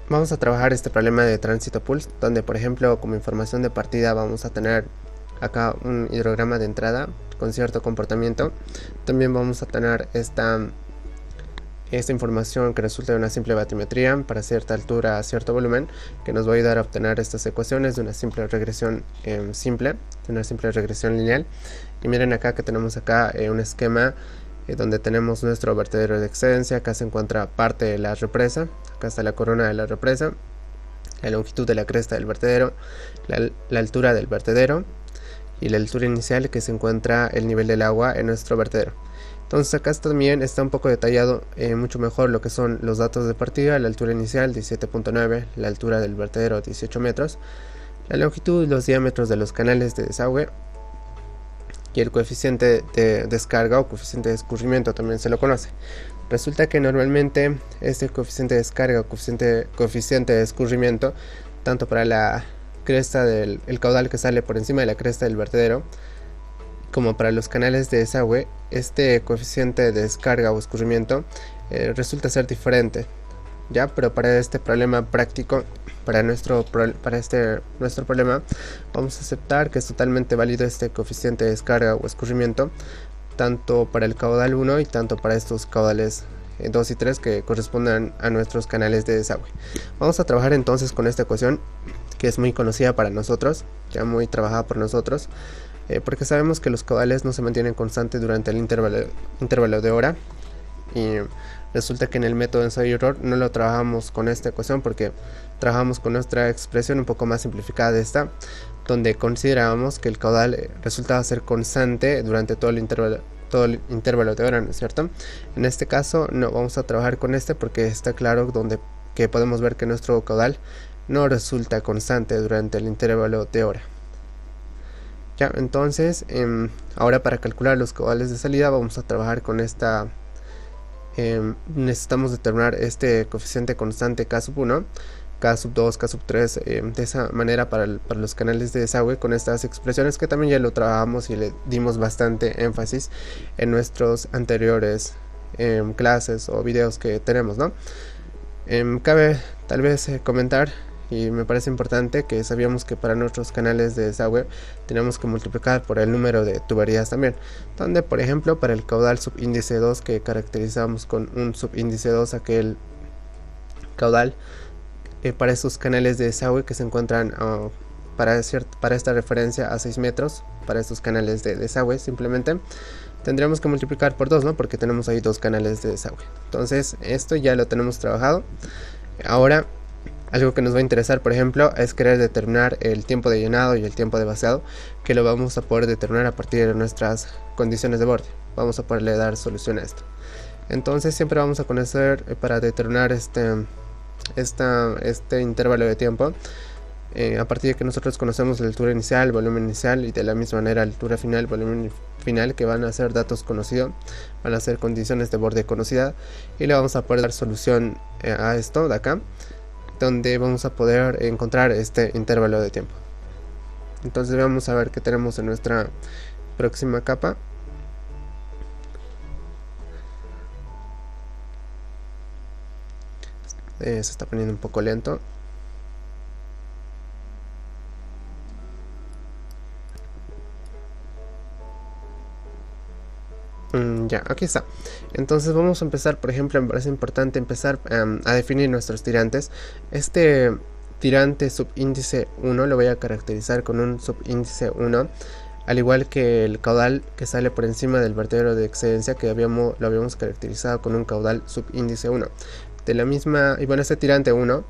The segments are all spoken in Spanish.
vamos a trabajar este problema de tránsito pulse, donde por ejemplo como información de partida vamos a tener acá un hidrograma de entrada con cierto comportamiento. También vamos a tener esta información que resulta de una simple batimetría para cierta altura, cierto volumen, que nos va a ayudar a obtener estas ecuaciones de una simple regresión de una simple regresión lineal. Y miren acá que tenemos acá un esquema donde tenemos nuestro vertedero de excedencia. Acá se encuentra parte de la represa, acá está la corona de la represa, la longitud de la cresta del vertedero, la altura del vertedero y la altura inicial que se encuentra el nivel del agua en nuestro vertedero. Entonces acá también está un poco detallado mucho mejor lo que son los datos de partida: la altura inicial 17.9, la altura del vertedero 18 metros, la longitud y los diámetros de los canales de desagüe y el coeficiente de descarga o coeficiente de escurrimiento también se lo conoce. Resulta que normalmente este coeficiente de descarga o coeficiente de escurrimiento, tanto para la cresta del caudal que sale por encima de la cresta del vertedero como para los canales de desagüe, este coeficiente de descarga o escurrimiento resulta ser diferente, ¿ya? Pero para este problema práctico, para nuestro problema, vamos a aceptar que es totalmente válido este coeficiente de descarga o escurrimiento, tanto para el caudal 1 y tanto para estos caudales 2 y 3 que corresponden a nuestros canales de desagüe. Vamos a trabajar entonces con esta ecuación, que es muy conocida para nosotros, ya muy trabajada por nosotros, porque sabemos que los caudales no se mantienen constantes durante el intervalo de hora, y resulta que en el método ensayo-error no lo trabajamos con esta ecuación porque trabajamos con nuestra expresión un poco más simplificada de esta, donde considerábamos que el caudal resultaba ser constante durante todo el intervalo de hora, ¿no es cierto? En este caso no vamos a trabajar con este porque está claro que podemos ver que nuestro caudal no resulta constante durante el intervalo de hora. Ya, entonces ahora para calcular los caudales de salida vamos a trabajar con esta. Necesitamos determinar este coeficiente constante K sub 1, K sub 2, K sub 3, de esa manera para los canales de desagüe, con estas expresiones que también ya lo trabajamos y le dimos bastante énfasis en nuestros anteriores clases o videos que tenemos, ¿no? Cabe tal vez comentar, y me parece importante, que sabíamos que para nuestros canales de desagüe tenemos que multiplicar por el número de tuberías también, donde por ejemplo para el caudal subíndice 2, que caracterizamos con un subíndice 2 aquel caudal, para estos canales de desagüe que se encuentran para esta referencia a 6 metros, para estos canales de desagüe simplemente tendríamos que multiplicar por 2, ¿no? Porque tenemos ahí dos canales de desagüe. Entonces esto ya lo tenemos trabajado. Ahora algo que nos va a interesar, por ejemplo, es querer determinar el tiempo de llenado y el tiempo de vaciado, que lo vamos a poder determinar a partir de nuestras condiciones de borde. Vamos a poderle dar solución a esto. Entonces siempre vamos a conocer, para determinar este intervalo de tiempo, a partir de que nosotros conocemos la altura inicial, volumen inicial, y de la misma manera altura final, volumen final, que van a ser datos conocidos, van a ser condiciones de borde conocida, y le vamos a poder dar solución a esto de acá, donde vamos a poder encontrar este intervalo de tiempo. Entonces vamos a ver qué tenemos en nuestra próxima capa. Se está poniendo un poco lento. Ya, aquí está. Entonces vamos a empezar, por ejemplo, me parece importante empezar a definir nuestros tirantes. Este tirante subíndice 1 lo voy a caracterizar con un subíndice 1, al igual que el caudal que sale por encima del vertedero de excedencia, que lo habíamos caracterizado con un caudal subíndice 1. De la misma, y bueno, este tirante 1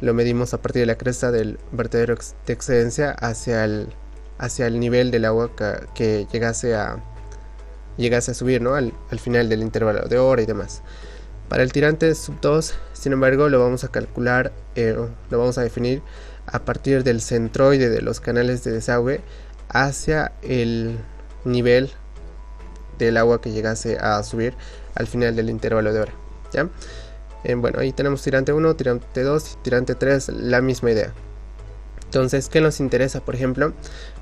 lo medimos a partir de la cresta del vertedero de excedencia hacia el nivel del agua que llegase a subir, ¿no? al final del intervalo de hora y demás. Para el tirante sub 2, sin embargo, lo vamos a calcular, lo vamos a definir a partir del centroide de los canales de desagüe hacia el nivel del agua que llegase a subir al final del intervalo de hora, ¿ya? Bueno, ahí tenemos tirante 1, tirante 2 y tirante 3, la misma idea. Entonces, ¿qué nos interesa? Por ejemplo,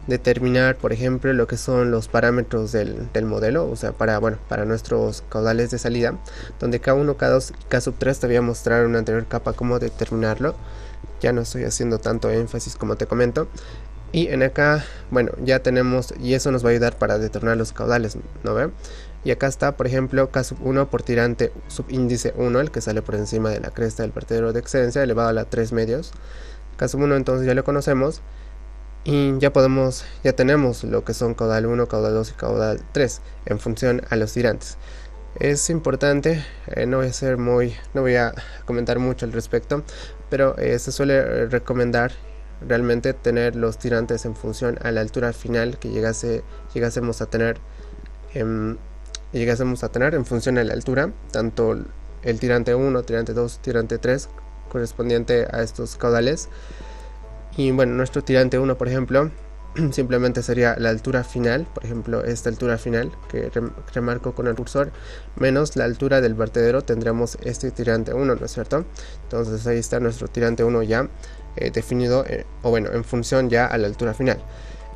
determinar, por ejemplo, lo que son los parámetros del modelo, o sea, para nuestros caudales de salida, donde K1, K2 y K3 te voy a mostrar en una anterior capa cómo determinarlo. Ya no estoy haciendo tanto énfasis como te comento. Y en acá, bueno, ya tenemos, y eso nos va a ayudar para determinar los caudales, ¿no ve? Y acá está, por ejemplo, K1 por tirante subíndice 1, el que sale por encima de la cresta del vertedero de excedencia, elevado a la 3 medios. K1 entonces ya lo conocemos. Y ya tenemos lo que son caudal 1, caudal 2 y caudal 3 en función a los tirantes. Es importante, no voy a comentar mucho al respecto, pero se suele recomendar realmente tener los tirantes en función a la altura final que llegásemos a tener en función a la altura, tanto el tirante 1, tirante 2, tirante 3 correspondiente a estos caudales. Y bueno, nuestro tirante 1, por ejemplo, simplemente sería la altura final, por ejemplo, esta altura final que remarco con el cursor, menos la altura del vertedero, tendremos este tirante 1, ¿no es cierto? Entonces ahí está nuestro tirante 1 ya definido, en función ya a la altura final.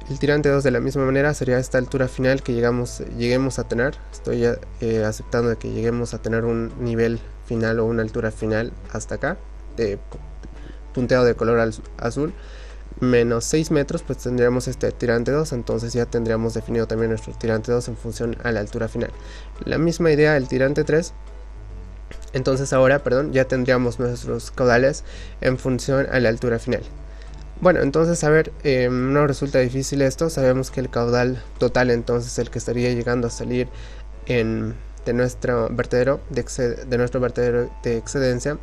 El tirante 2 de la misma manera sería esta altura final que lleguemos a tener. Estoy aceptando de que lleguemos a tener un nivel final o una altura final hasta acá, de punteado de color azul, menos 6 metros, pues tendríamos este tirante 2, entonces ya tendríamos definido también nuestro tirante 2 en función a la altura final. La misma idea el tirante 3, entonces ahora, ya tendríamos nuestros caudales en función a la altura final. Bueno, entonces a ver, no resulta difícil esto, sabemos que el caudal total entonces el que estaría llegando a salir de nuestro vertedero de excedencia,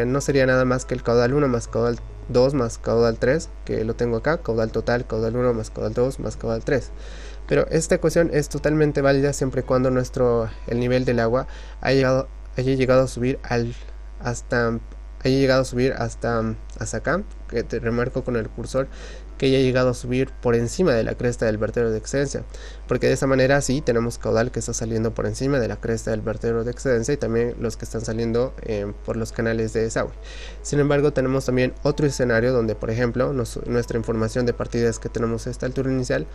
no sería nada más que el caudal 1 más caudal 2 más caudal 3, que lo tengo acá, caudal total, caudal 1 más caudal 2 más caudal 3. Pero esta ecuación es totalmente válida siempre y cuando el nivel del agua haya llegado a subir hasta acá, que te remarco con el cursor, que haya llegado a subir por encima de la cresta del vertedero de excedencia, porque de esa manera sí tenemos caudal que está saliendo por encima de la cresta del vertedero de excedencia y también los que están saliendo por los canales de desagüe. Sin embargo, tenemos también otro escenario donde, por ejemplo, nuestra información de partida es que tenemos esta altura inicial,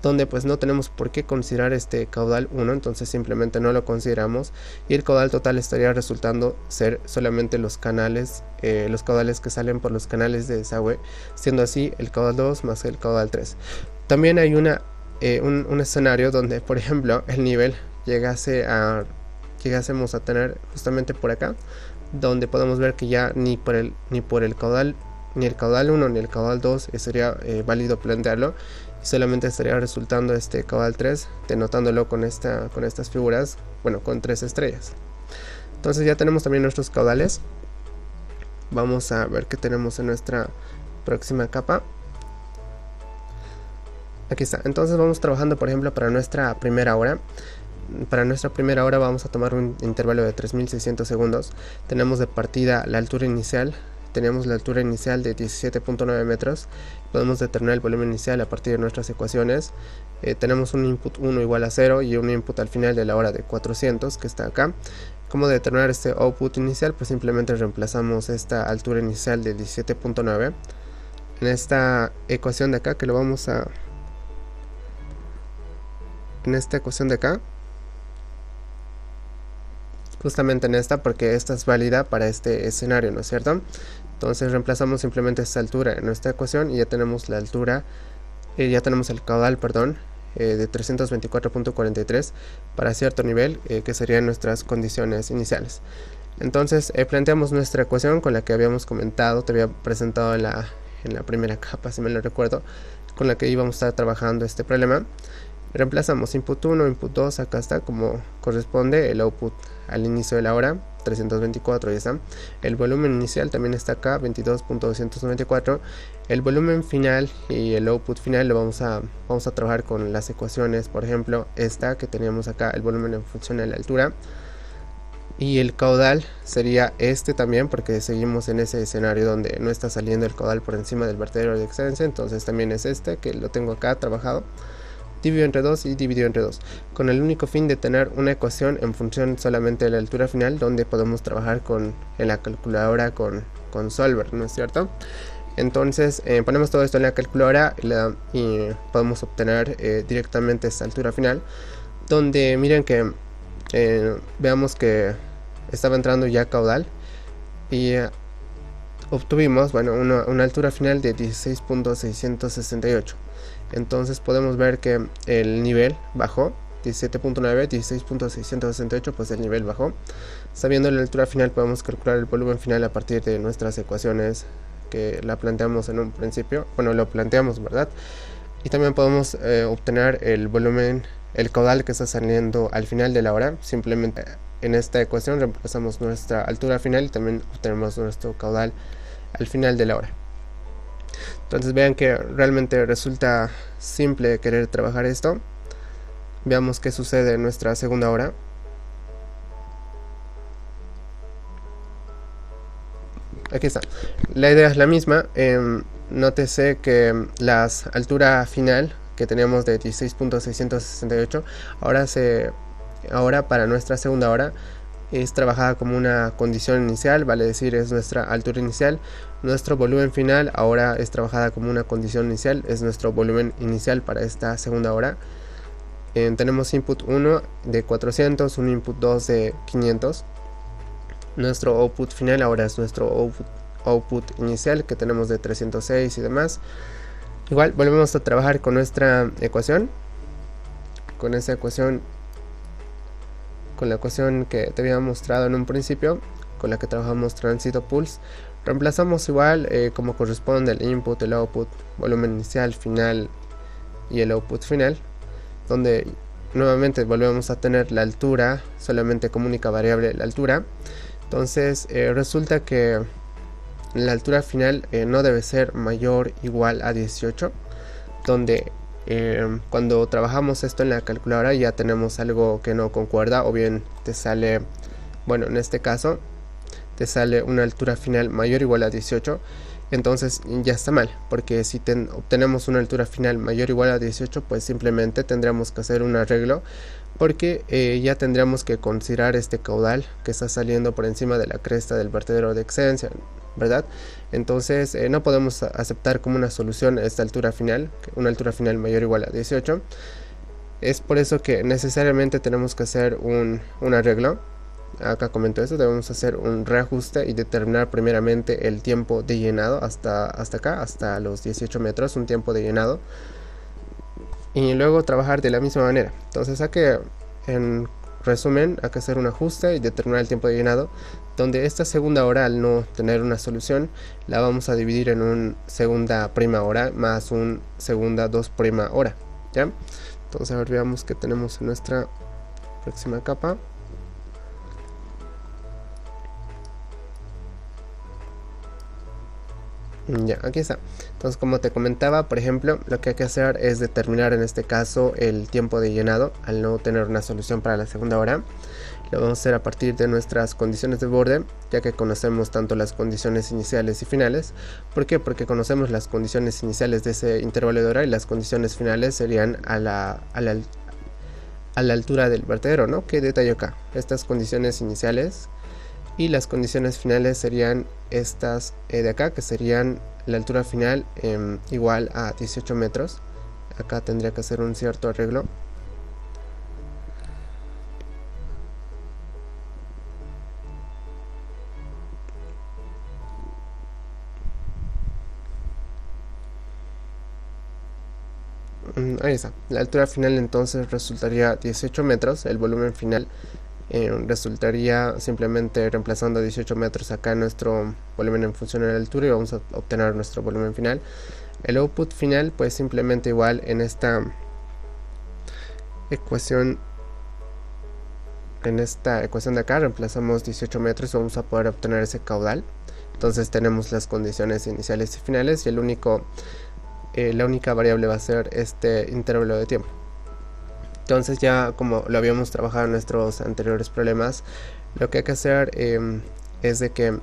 donde pues no tenemos por qué considerar este caudal 1, entonces simplemente no lo consideramos y el caudal total estaría resultando ser solamente los caudales que salen por los canales de desagüe, siendo así el caudal 2 más el caudal 3. También hay un escenario donde, por ejemplo, el nivel llegásemos a tener justamente por acá, donde podemos ver que ya ni el caudal 1 ni el caudal 2 sería válido plantearlo, solamente estaría resultando este caudal 3, denotándolo con estas figuras, con 3 estrellas. Entonces ya tenemos también nuestros caudales. Vamos a ver qué tenemos en nuestra próxima capa. Aquí está. Entonces vamos trabajando, por ejemplo, para nuestra primera hora. Para nuestra primera hora vamos a tomar un intervalo de 3600 segundos. Tenemos de partida la altura inicial. Tenemos la altura inicial de 17.9 metros. Podemos determinar el volumen inicial a partir de nuestras ecuaciones. Tenemos un input 1 igual a 0 y un input al final de la hora de 400 que está acá. ¿Cómo determinar este output inicial? Pues simplemente reemplazamos esta altura inicial de 17.9 en esta ecuación de acá, que lo vamos a... En esta ecuación de acá, justamente en esta, porque esta es válida para este escenario, ¿no es cierto? Entonces reemplazamos simplemente esta altura en nuestra ecuación y ya tenemos la altura, ya tenemos el caudal, de 324.43 para cierto nivel, que serían nuestras condiciones iniciales. Entonces planteamos nuestra ecuación con la que habíamos comentado, te había presentado en la primera capa, si me lo recuerdo, con la que íbamos a estar trabajando este problema. Reemplazamos input 1, input 2, acá está como corresponde el output al inicio de la hora, 324, ya está. El volumen inicial también está acá, 22.294. El volumen final y el output final lo vamos a trabajar con las ecuaciones, por ejemplo, esta que teníamos acá, el volumen en función de la altura. Y el caudal sería este también, porque seguimos en ese escenario donde no está saliendo el caudal por encima del vertedero de excedencia, entonces también es este, que lo tengo acá trabajado. Dividido entre 2 y dividido entre 2, con el único fin de tener una ecuación en función solamente de la altura final, donde podemos trabajar en la calculadora con Solver, ¿no es cierto? Entonces ponemos todo esto en la calculadora y podemos obtener directamente esta altura final, donde miren que veamos que estaba entrando ya caudal y obtuvimos, bueno, una altura final de 16.668. entonces podemos ver que el nivel bajó 17.9, 16.668, pues el nivel bajó. Sabiendo la altura final podemos calcular el volumen final a partir de nuestras ecuaciones que la planteamos en un principio, bueno, lo planteamos, ¿verdad? Y también podemos obtener el volumen, el caudal que está saliendo al final de la hora. Simplemente en esta ecuación reemplazamos nuestra altura final y también obtenemos nuestro caudal al final de la hora. Entonces vean que realmente resulta simple querer trabajar esto. Veamos qué sucede en nuestra segunda hora. Aquí está. La idea es la misma. Nótese que la altura final que teníamos de 16.668 ahora para nuestra segunda hora es trabajada como una condición inicial, vale decir es nuestra altura inicial. Nuestro volumen final ahora es trabajada como una condición inicial, es nuestro volumen inicial para esta segunda hora. Tenemos input 1 de 400, un input 2 de 500. Nuestro output final ahora es nuestro output inicial que tenemos de 306 y demás. Igual volvemos a trabajar con nuestra ecuación, con esa ecuación, con la ecuación que te había mostrado en un principio, con la que trabajamos tránsito pulse. Reemplazamos igual como corresponde el input, el output, volumen inicial, final y el output final, donde nuevamente volvemos a tener la altura solamente como única variable, la altura. Entonces resulta que la altura final no debe ser mayor o igual a 18, donde cuando trabajamos esto en la calculadora ya tenemos algo que no concuerda, o bien te sale, bueno, en este caso te sale una altura final mayor o igual a 18, entonces ya está mal, porque si obtenemos una altura final mayor o igual a 18, pues simplemente tendremos que hacer un arreglo, porque ya tendríamos que considerar este caudal que está saliendo por encima de la cresta del vertedero de excedencia, ¿verdad? Entonces no podemos aceptar como una solución esta altura final, una altura final mayor o igual a 18. Es por eso que necesariamente tenemos que hacer un arreglo. Acá comento eso, debemos hacer un reajuste y determinar primeramente el tiempo de llenado hasta acá, hasta los 18 metros, un tiempo de llenado, y luego trabajar de la misma manera. Entonces hay que, en resumen, hay que hacer un ajuste y determinar el tiempo de llenado, donde esta segunda hora, al no tener una solución, la vamos a dividir en un segunda prima hora más un segunda 2 prima hora, ¿ya? Entonces ahora veamos que tenemos en nuestra próxima capa. Ya, aquí está. Entonces, como te comentaba, por ejemplo, lo que hay que hacer es determinar en este caso el tiempo de llenado al no tener una solución para la segunda hora. Lo vamos a hacer a partir de nuestras condiciones de borde, ya que conocemos tanto las condiciones iniciales y finales. ¿Por qué? Porque conocemos las condiciones iniciales de ese intervalo de hora y las condiciones finales serían a la altura del vertedero, ¿no? ¿Qué detalle acá? Estas condiciones iniciales y las condiciones finales serían estas de acá, que serían la altura final igual a 18 metros. Acá tendría que hacer un cierto arreglo. Ahí está. La altura final entonces resultaría 18 metros. El volumen final resultaría simplemente reemplazando 18 metros acá nuestro volumen en función de la altura, y vamos a obtener nuestro volumen final. El output final, pues simplemente igual en esta ecuación de acá reemplazamos 18 metros y vamos a poder obtener ese caudal. Entonces tenemos las condiciones iniciales y finales, y la única variable va a ser este intervalo de tiempo. Entonces, ya como lo habíamos trabajado en nuestros anteriores problemas, lo que hay que hacer es de que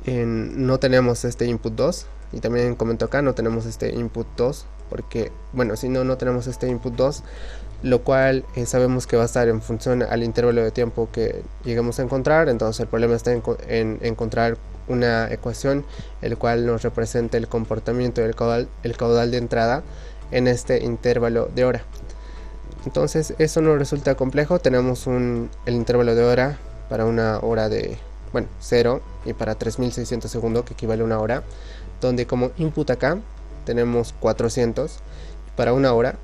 no tenemos este input 2, y también comento acá, no tenemos este input 2, porque, bueno, si no tenemos este input 2, lo cual sabemos que va a estar en función al intervalo de tiempo que lleguemos a encontrar. Entonces el problema está en encontrar una ecuación el cual nos representa el comportamiento del caudal de entrada en este intervalo de hora. Entonces eso no resulta complejo. Tenemos el intervalo de hora para una hora de 0 y para 3600 segundos, que equivale a una hora, donde como input acá tenemos 400 y para una hora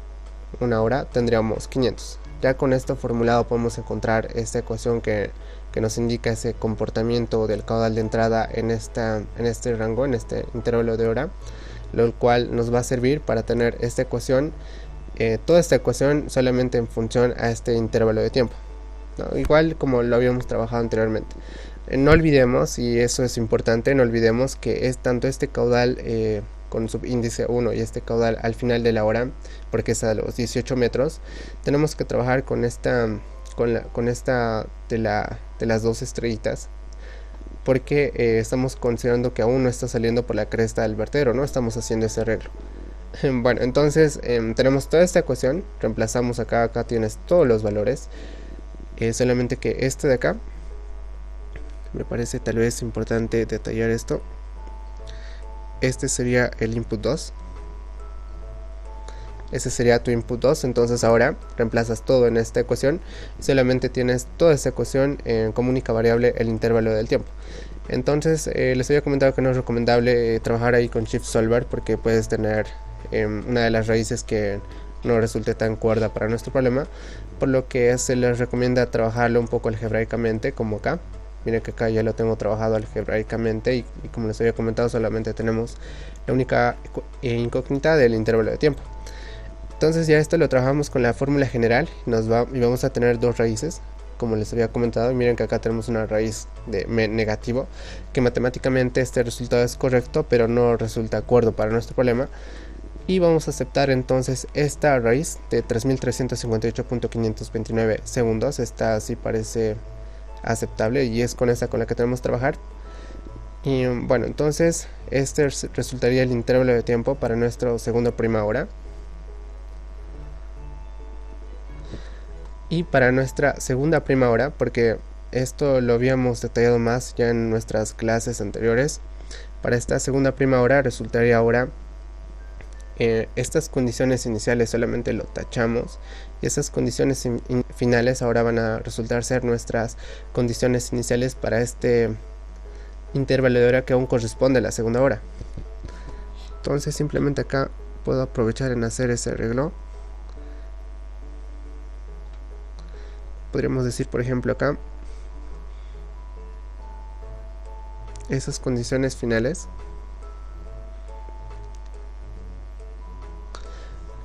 tendríamos 500. Ya con esto formulado podemos encontrar esta ecuación que nos indica ese comportamiento del caudal de entrada en este rango, en este intervalo de hora, lo cual nos va a servir para tener esta ecuación, toda esta ecuación solamente en función a este intervalo de tiempo, ¿no? Igual como lo habíamos trabajado anteriormente. No olvidemos, y eso es importante, no olvidemos que es tanto este caudal con subíndice 1 y este caudal al final de la hora, porque es a los 18 metros, tenemos que trabajar con esta de las dos estrellitas, porque estamos considerando que aún no está saliendo por la cresta del vertedero, no estamos haciendo ese arreglo. Bueno, entonces tenemos toda esta ecuación, reemplazamos acá tienes todos los valores, solamente que este de acá, me parece tal vez importante detallar esto. Este sería el input 2. Ese sería tu input 2. Entonces ahora reemplazas todo en esta ecuación y solamente tienes toda esta ecuación como única variable el intervalo del tiempo. Entonces les había comentado que no es recomendable trabajar ahí con Shift Solver, porque puedes tener una de las raíces que no resulte tan cuerda para nuestro problema, por lo que se les recomienda trabajarlo un poco algebraicamente, como acá. Miren que acá ya lo tengo trabajado algebraicamente y como les había comentado, solamente tenemos la única incógnita del intervalo de tiempo. Entonces ya esto lo trabajamos con la fórmula general y vamos a tener dos raíces, como les había comentado. Y miren que acá tenemos una raíz de negativo, que matemáticamente este resultado es correcto, pero no resulta cuerdo para nuestro problema. Y vamos a aceptar entonces esta raíz de 3358.529 segundos. Esta sí parece aceptable y es con esta con la que tenemos que trabajar. Y bueno, entonces este resultaría el intervalo de tiempo para nuestro segundo prima hora. Y para nuestra segunda prima hora, porque esto lo habíamos detallado más ya en nuestras clases anteriores, para esta segunda prima hora resultaría ahora estas condiciones iniciales solamente lo tachamos, y esas condiciones finales ahora van a resultar ser nuestras condiciones iniciales para este intervalo de hora que aún corresponde a la segunda hora. Entonces simplemente acá puedo aprovechar en hacer ese arreglo. Podríamos decir, por ejemplo, acá esas condiciones finales.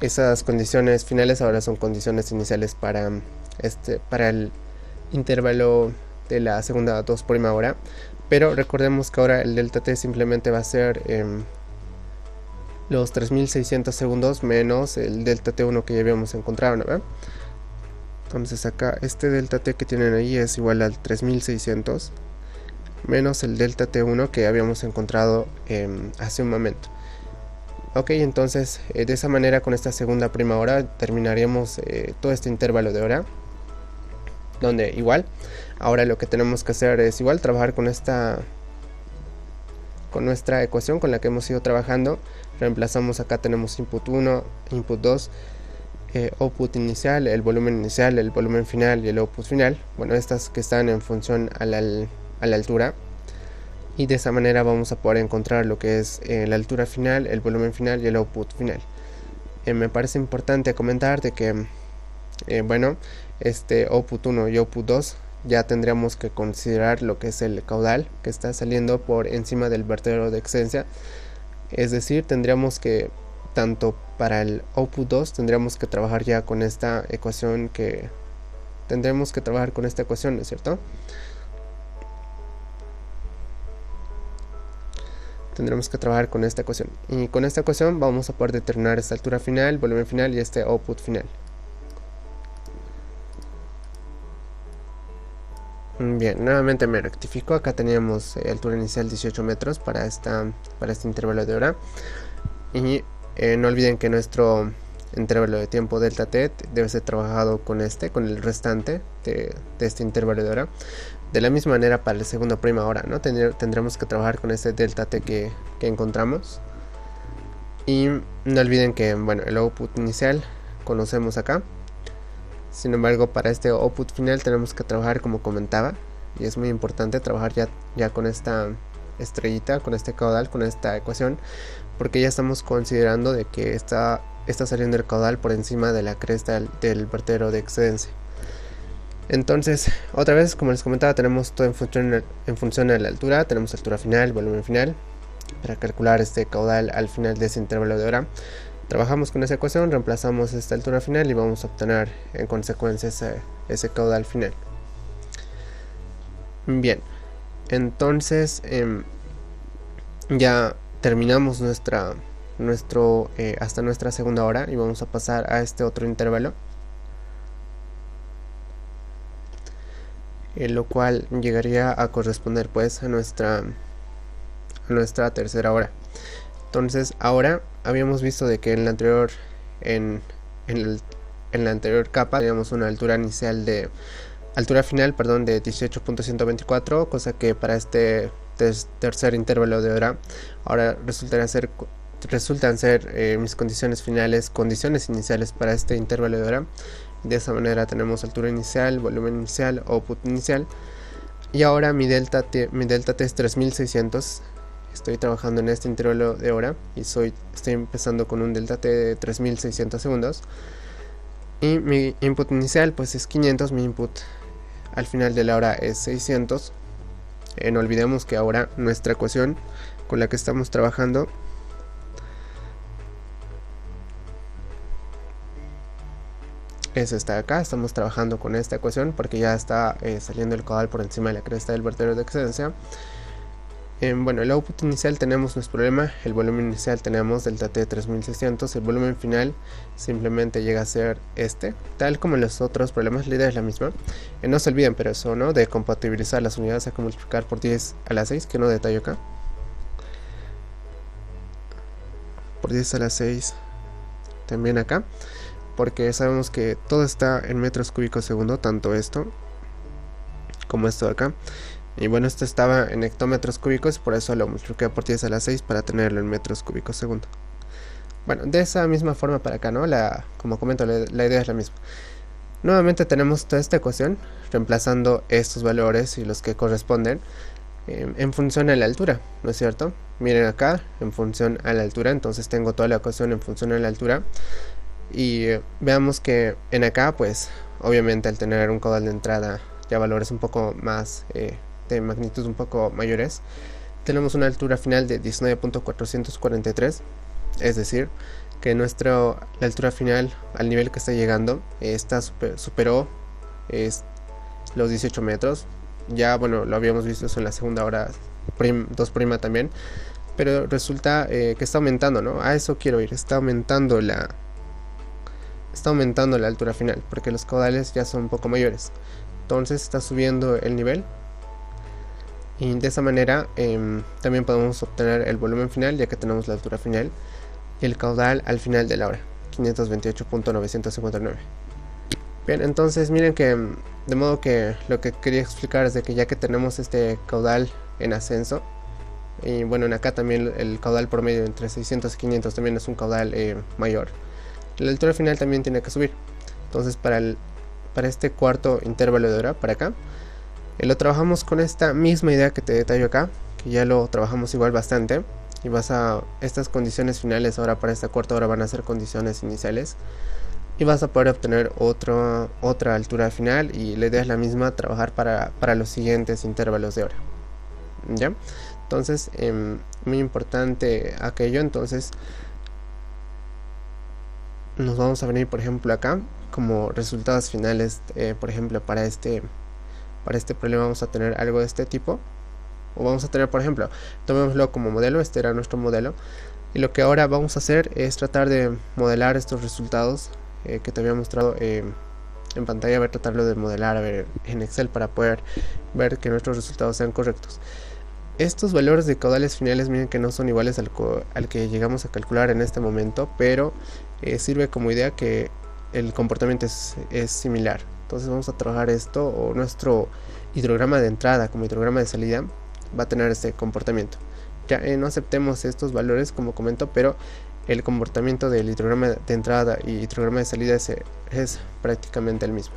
Esas condiciones finales ahora son condiciones iniciales para el intervalo de la segunda 2 prima hora, pero recordemos que ahora el delta t simplemente va a ser los 3600 segundos menos el delta t1 que ya habíamos encontrado, ¿no? Entonces acá este delta t que tienen ahí es igual al 3600 menos el delta t1 que habíamos encontrado hace un momento. Ok, entonces de esa manera con esta segunda prima hora terminaríamos todo este intervalo de hora, donde igual ahora lo que tenemos que hacer es igual trabajar con nuestra ecuación con la que hemos ido trabajando. Reemplazamos, acá tenemos input 1, input 2, output inicial, el volumen final y el output final. Bueno, estas que están en función a la altura. Y de esa manera vamos a poder encontrar lo que es la altura final, el volumen final y el output final. Me parece importante comentar de que bueno, este output 1 y output 2 ya tendríamos que considerar lo que es el caudal que está saliendo por encima del vertedero de excedencia. Es decir, tendríamos que, tanto para el output 2 tendríamos que trabajar ya con esta ecuación, ¿no es cierto? Tendremos que trabajar con esta ecuación, y con esta ecuación vamos a poder determinar esta altura final, volumen final y este output final. Bien, nuevamente me rectifico. Acá teníamos altura inicial 18 metros para este intervalo de hora, y no olviden que nuestro intervalo de tiempo delta t debe ser trabajado con el restante de este intervalo de hora. De la misma manera para el segundo prima ahora, ¿no? Tendremos que trabajar con ese delta t que encontramos. Y no olviden que, bueno, el output inicial conocemos acá. Sin embargo, para este output final tenemos que trabajar como comentaba. Y es muy importante trabajar ya con esta estrellita, con este caudal, con esta ecuación. Porque ya estamos considerando de que está saliendo el caudal por encima de la cresta del vertedero de excedencia. Entonces, otra vez, como les comentaba, tenemos todo en función de la altura. Tenemos altura final, volumen final. Para calcular este caudal al final de ese intervalo de hora, trabajamos con esa ecuación, reemplazamos esta altura final y vamos a obtener en consecuencia ese caudal final. Bien, entonces ya terminamos hasta nuestra segunda hora y vamos a pasar a este otro intervalo, lo cual llegaría a corresponder pues a nuestra tercera hora. Entonces ahora habíamos visto de que en la anterior capa teníamos una altura final de 18.124, cosa que para este tercer intervalo de hora ahora resultan ser mis condiciones iniciales para este intervalo de hora. De esa manera tenemos altura inicial, volumen inicial, output inicial, y ahora mi delta t es 3600. Estoy trabajando en este intervalo de hora y estoy empezando con un delta t de 3600 segundos. Y mi input inicial pues es 500, mi input al final de la hora es 600. No olvidemos que ahora nuestra ecuación con la que estamos trabajando es esta de acá. Estamos trabajando con esta ecuación porque ya está saliendo el caudal por encima de la cresta del vertedero de excedencia. Bueno, el output inicial tenemos nuestro problema, el volumen inicial tenemos delta t 3600, el volumen final simplemente llega a ser tal como en los otros problemas. La idea es la misma. No se olviden, pero eso, ¿no?, de compatibilizar las unidades, hay que multiplicar por 10 a la 6, que no detallo acá. Por 10 a la 6 también acá, porque sabemos que todo está en metros cúbicos segundo, tanto esto como esto de acá. Y bueno, esto estaba en hectómetros cúbicos, por eso lo multipliqué por 10 a la 6 para tenerlo en metros cúbicos segundo. Bueno, de esa misma forma para acá, ¿no? Como comento, la idea es la misma. Nuevamente tenemos toda esta ecuación, reemplazando estos valores y los que corresponden en función a la altura, ¿no es cierto? Miren acá, en función a la altura, entonces tengo toda la ecuación en función a la altura. Y veamos que en acá, pues, obviamente al tener un caudal de entrada ya valores un poco más de magnitud un poco mayores, tenemos una altura final de 19.443, es decir, que la altura final al nivel que está llegando superó los 18 metros. Ya, bueno, lo habíamos visto eso en la segunda hora 2' también, pero resulta que está aumentando, ¿no? A eso quiero ir, está aumentando la altura final, porque los caudales ya son un poco mayores. Entonces está subiendo el nivel. Y de esa manera también podemos obtener el volumen final, ya que tenemos la altura final y el caudal al final de la hora, 528.959. Bien, entonces miren que de modo que lo que quería explicar es de que ya que tenemos este caudal en ascenso, y bueno, en acá también el caudal promedio entre 600 y 500 también es un caudal mayor, la altura final también tiene que subir. Entonces para este cuarto intervalo de hora, para acá, lo trabajamos con esta misma idea que te detallo acá, que ya lo trabajamos igual bastante. Y estas condiciones finales ahora para esta cuarta hora van a ser condiciones iniciales. Y vas a poder obtener otra altura final. Y la idea es la misma, trabajar para los siguientes intervalos de hora. ¿Ya? Entonces, muy importante aquello. Entonces, nos vamos a venir, por ejemplo, acá, como resultados finales, por ejemplo, para este problema vamos a tener algo de este tipo, o vamos a tener, por ejemplo, tomémoslo como modelo, este era nuestro modelo, y lo que ahora vamos a hacer es tratar de modelar estos resultados que te había mostrado en pantalla, tratarlo de modelar en Excel para poder ver que nuestros resultados sean correctos. Estos valores de caudales finales, miren que no son iguales al que llegamos a calcular en este momento, pero sirve como idea que el comportamiento es similar. Entonces vamos a trabajar esto, o nuestro hidrograma de entrada como hidrograma de salida va a tener este comportamiento. Ya no aceptemos estos valores como comento, pero el comportamiento del hidrograma de entrada y hidrograma de salida es prácticamente el mismo.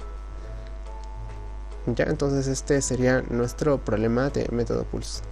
Ya, entonces este sería nuestro problema de método Pulse.